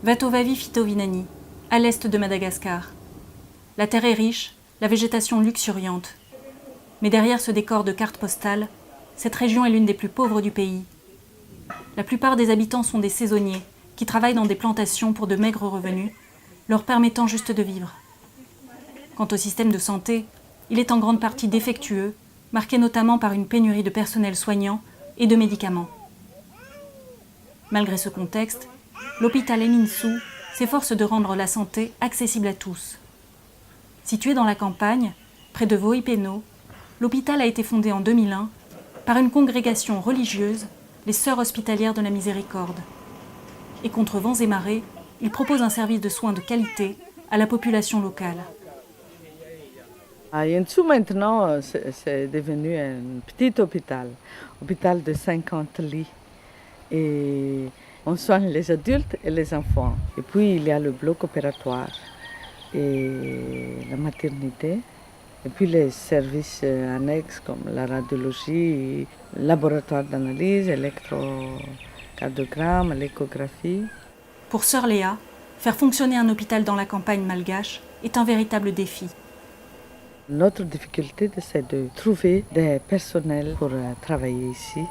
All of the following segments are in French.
Vatovavi Fitovinani, à l'est de Madagascar. La terre est riche, la végétation luxuriante. Mais derrière ce décor de cartes postales, cette région est l'une des plus pauvres du pays. La plupart des habitants sont des saisonniers qui travaillent dans des plantations pour de maigres revenus, leur permettant juste de vivre. Quant au système de santé, il est en grande partie défectueux, marqué notamment par une pénurie de personnel soignant et de médicaments. Malgré ce contexte, l'hôpital Eninsu s'efforce de rendre la santé accessible à tous. Situé dans la campagne, près de Voipeno, l'hôpital a été fondé en 2001 par une congrégation religieuse, les Sœurs hospitalières de la Miséricorde. Et contre vents et marées, il propose un service de soins de qualité à la population locale. Eninsu maintenant, c'est devenu un petit hôpital de 50 lits. Et on soigne les adultes et les enfants. Et puis il y a le bloc opératoire et la maternité. Et puis les services annexes comme la radiologie, le laboratoire d'analyse, l'électrocardiogramme, l'échographie. Pour Sœur Léa, faire fonctionner un hôpital dans la campagne malgache est un véritable défi. Notre difficulté, c'est de trouver des personnels pour travailler ici,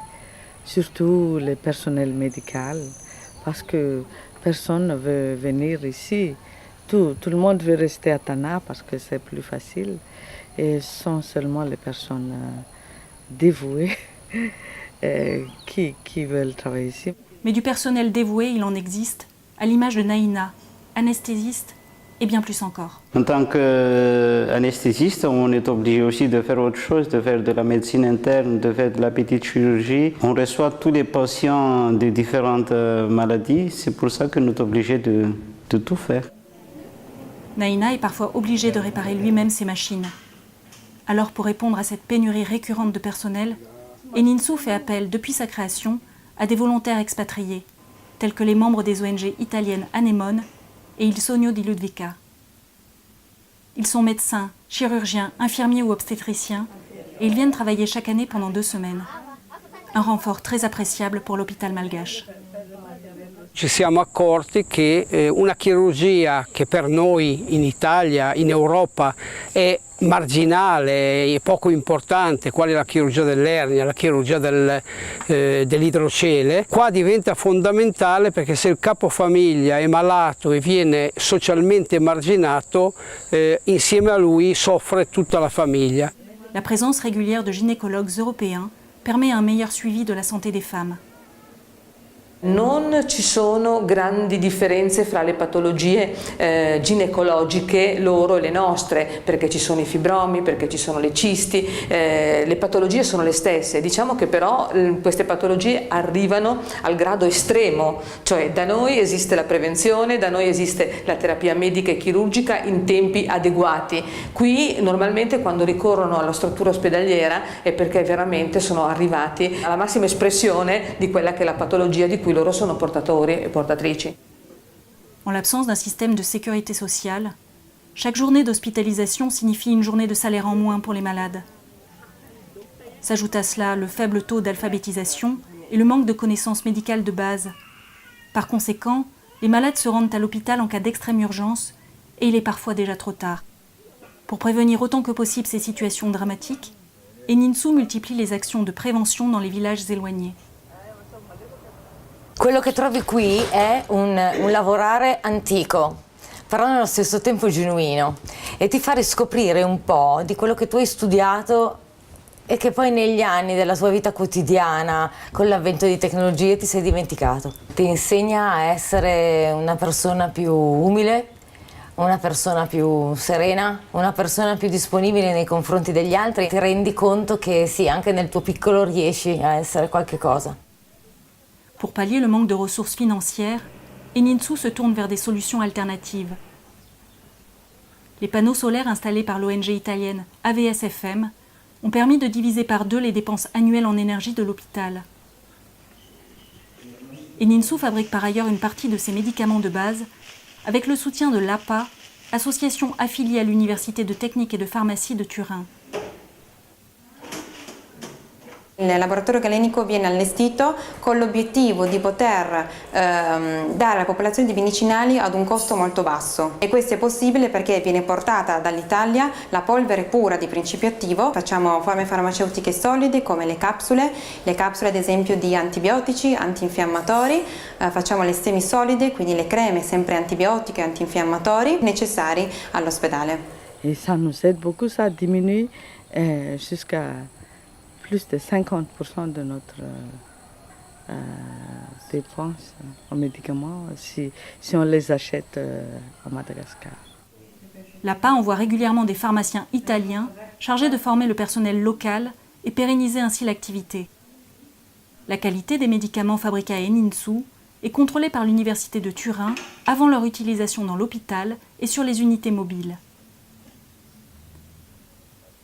surtout le personnel médical, parce que personne ne veut venir ici. Tout le monde veut rester à Tana parce que c'est plus facile. Et ce sont seulement les personnes dévouées qui veulent travailler ici. Mais du personnel dévoué, il en existe, à l'image de Naïna, anesthésiste et bien plus encore. En tant qu'anesthésiste, on est obligé aussi de faire autre chose, de faire de la médecine interne, de faire de la petite chirurgie. On reçoit tous les patients de différentes maladies, c'est pour ça que nous sommes obligés de tout faire. Naïna est parfois obligé de réparer lui-même ses machines. Alors pour répondre à cette pénurie récurrente de personnel, Eninsu fait appel depuis sa création à des volontaires expatriés, tels que les membres des ONG italiennes Anemone et Il Sogno di Ludvika. Ils sont médecins, chirurgiens, infirmiers ou obstétriciens et ils viennent travailler chaque année pendant 2 semaines. Un renfort très appréciable pour l'hôpital malgache. Ci siamo accorti che una chirurgia che per noi in Italia, in Europa, è marginale e poco importante, quale la chirurgia dell'ernia, la chirurgia dell'idrocele, qua diventa fondamentale perché se il capofamiglia è malato e viene socialmente emarginato, insieme a lui soffre tutta la famiglia. La présence régulière de gynécologues européens permet un meilleur suivi de la santé des femmes. Non ci sono grandi differenze fra le patologie ginecologiche loro e le nostre, perché ci sono i fibromi, perché ci sono le cisti, le patologie sono le stesse. Diciamo che però queste patologie arrivano al grado estremo, cioè da noi esiste la prevenzione, da noi esiste la terapia medica e chirurgica in tempi adeguati. Qui normalmente quando ricorrono alla struttura ospedaliera è perché veramente sono arrivati alla massima espressione di quella che è la patologia di cui loro sono portatori e portatrici. En l'absence d'un système de sécurité sociale, chaque journée d'hospitalisation signifie une journée de salaire en moins pour les malades. S'ajoute à cela le faible taux d'alphabétisation et le manque de connaissances médicales de base. Par conséquent, les malades se rendent à l'hôpital en cas d'extrême urgence et il est parfois déjà trop tard. Pour prévenir autant que possible ces situations dramatiques, Eninsu multiplie les actions de prévention dans les villages éloignés. Quello che trovi qui è un lavorare antico, però nello stesso tempo genuino, e ti fa riscoprire un po' di quello che tu hai studiato e che poi negli anni della tua vita quotidiana, con l'avvento di tecnologie, ti sei dimenticato. Ti insegna a essere una persona più umile, una persona più serena, una persona più disponibile nei confronti degli altri. Ti rendi conto che sì, anche nel tuo piccolo riesci a essere qualche cosa. Pour pallier le manque de ressources financières, Eninsu se tourne vers des solutions alternatives. Les panneaux solaires installés par l'ONG italienne AVSFM ont permis de diviser par 2 les dépenses annuelles en énergie de l'hôpital. Eninsu fabrique par ailleurs une partie de ses médicaments de base avec le soutien de l'APA, association affiliée à l'Université de technique et de pharmacie de Turin. Il laboratorio galenico viene allestito con l'obiettivo di poter dare alla popolazione di medicinali ad un costo molto basso, e questo è possibile perché viene portata dall'Italia la polvere pura di principio attivo. Facciamo forme farmaceutiche solide come le capsule ad esempio di antibiotici, antinfiammatori, facciamo le semisolide, quindi le creme sempre antibiotiche e antinfiammatori necessari all'ospedale. Et ça nous aide beaucoup, ça diminue jusqu'à plus de 50% de notre dépense en médicaments si on les achète à Madagascar. L'APA envoie régulièrement des pharmaciens italiens chargés de former le personnel local et pérenniser ainsi l'activité. La qualité des médicaments fabriqués à Eninsu est contrôlée par l'Université de Turin avant leur utilisation dans l'hôpital et sur les unités mobiles.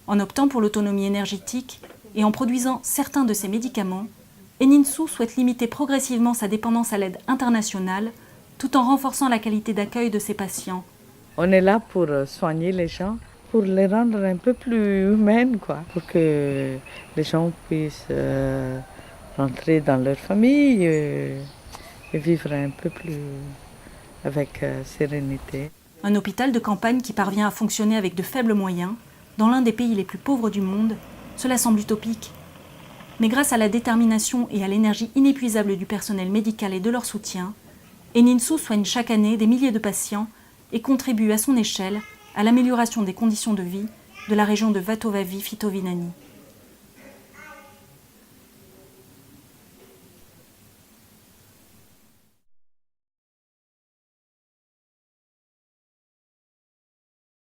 En optant pour l'autonomie énergétique et en produisant certains de ces médicaments, Eninsu souhaite limiter progressivement sa dépendance à l'aide internationale tout en renforçant la qualité d'accueil de ses patients. On est là pour soigner les gens, pour les rendre un peu plus humaines, quoi, pour que les gens puissent rentrer dans leur famille et vivre un peu plus avec sérénité. Un hôpital de campagne qui parvient à fonctionner avec de faibles moyens, dans l'un des pays les plus pauvres du monde, cela semble utopique. Mais grâce à la détermination et à l'énergie inépuisable du personnel médical et de leur soutien, Eninsu soigne chaque année des milliers de patients et contribue à son échelle à l'amélioration des conditions de vie de la région de Vatovavi-Fitovinany.